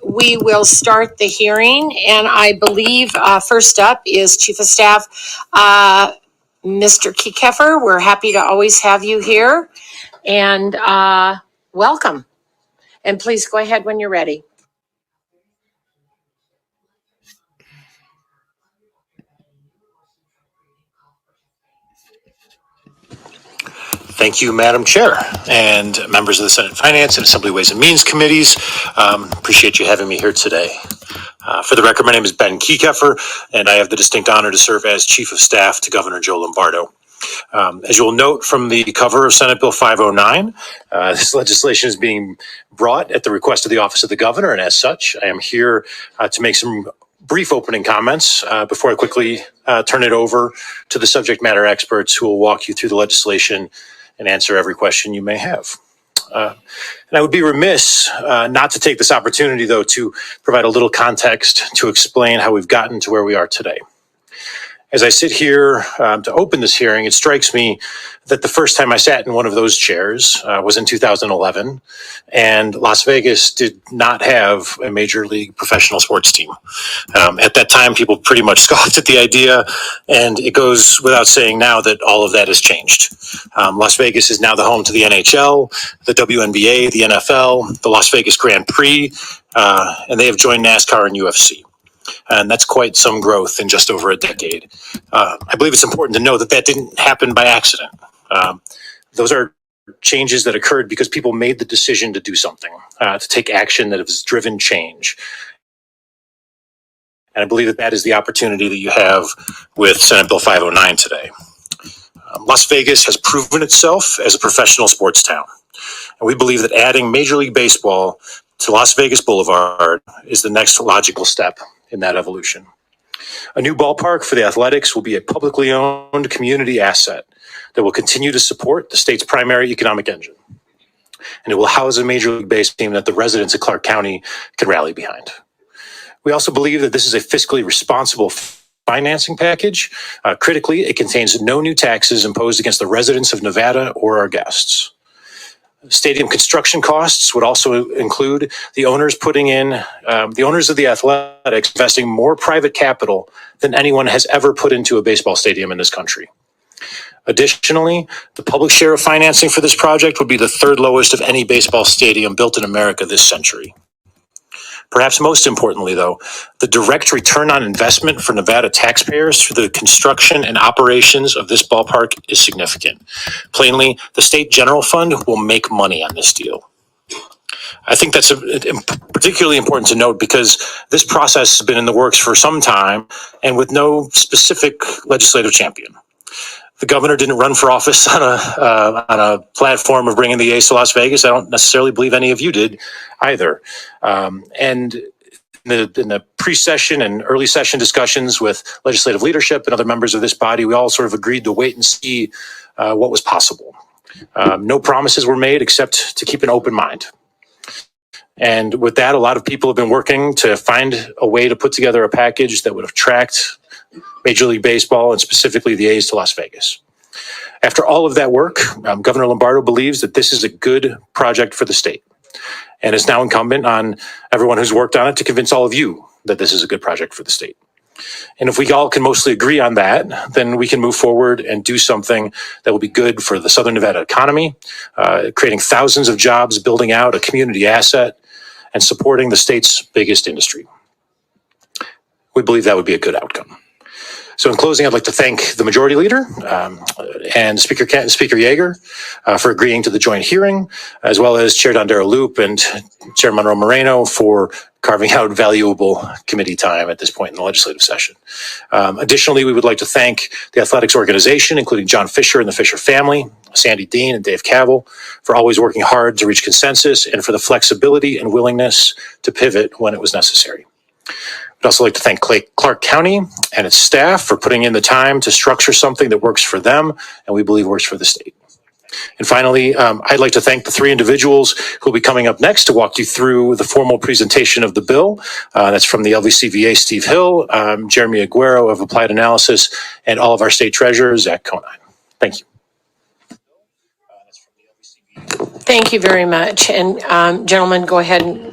We will start the hearing, and I believe first up is Chief of Staff, Mr. Kieckhefer. We're happy to always have you here, and welcome. And please go ahead when you're ready. Thank you, Madam Chair, and members of the Senate Finance and Assembly Ways and Means Committees. Appreciate you having me here today. For the record, my name is Ben Kieckhefer, and I have the distinct honor to serve as Chief of Staff to Governor Joe Lombardo. As you will note from the cover of Senate Bill 509, this legislation is being brought at the request of the Office of the Governor, and as such, I am here to make some brief opening comments before I quickly turn it over to the subject matter experts who will walk you through the legislation and answer every question you may have. And I would be remiss not to take this opportunity, though, to provide a little context to explain how we've gotten to where we are today. As I sit here to open this hearing, it strikes me that the first time I sat in one of those chairs was in 2011, and Las Vegas did not have a major league professional sports team. At that time, people pretty much scoffed at the idea, and it goes without saying now that all of that has changed. Las Vegas is now the home to the NHL, the WNBA, the NFL, the Las Vegas Grand Prix, and they have joined NASCAR and UFC. And that's quite some growth in just over a decade. I believe it's important to know that that didn't happen by accident. Those are changes that occurred because people made the decision to do something, to take action that has driven change. And I believe that that is the opportunity that you have with Senate Bill 509 today. Las Vegas has proven itself as a professional sports town. And we believe that adding Major League Baseball to Las Vegas Boulevard is the next logical step in that evolution. A new ballpark for the Athletics will be a publicly owned community asset that will continue to support the state's primary economic engine. And it will house a Major League Baseball team that the residents of Clark County can rally behind. We also believe that this is a fiscally responsible financing package. Critically, it contains no new taxes imposed against the residents of Nevada or our guests. Stadium construction costs would also include the owners of the Athletics investing more private capital than anyone has ever put into a baseball stadium in this country. Additionally, the public share of financing for this project would be the third lowest of any baseball stadium built in America this century. Perhaps most importantly, though, the direct return on investment for Nevada taxpayers through the construction and operations of this ballpark is significant. Plainly, the state general fund will make money on this deal. I think that's particularly important to note because this process has been in the works for some time and with no specific legislative champion. The governor didn't run for office on a platform of bringing the A's to Las Vegas. I don't necessarily believe any of you did either. And in the pre-session and early session discussions with legislative leadership and other members of this body, we all sort of agreed to wait and see what was possible. No promises were made except to keep an open mind. And with that, a lot of people have been working to find a way to put together a package that would attract Major League Baseball and specifically the A's to Las Vegas. After all of that work, Governor Lombardo believes that this is a good project for the state. And it's now incumbent on everyone who's worked on it to convince all of you that this is a good project for the state. And if we all can mostly agree on that, then we can move forward and do something that will be good for the Southern Nevada economy, creating thousands of jobs, building out a community asset, and supporting the state's biggest industry. We believe that would be a good outcome. So in closing, I'd like to thank the Majority Leader and Speaker Yeager for agreeing to the joint hearing, as well as Chair Dondero Loop and Chair Monroe Moreno for carving out valuable committee time at this point in the legislative session. Additionally, we would like to thank the athletics organization, including John Fisher and the Fisher family, Sandy Dean and Dave Cavill, for always working hard to reach consensus and for the flexibility and willingness to pivot when it was necessary. I'd also like to thank Clark County and its staff for putting in the time to structure something that works for them and we believe works for the state. And finally, I'd like to thank the three individuals who will be coming up next to walk you through the formal presentation of the bill. That's from the LVCVA, Steve Hill, Jeremy Aguero of Applied Analysis, and all of our state treasurers, Zach Conine. Thank you. Thank you very much. And gentlemen, go ahead and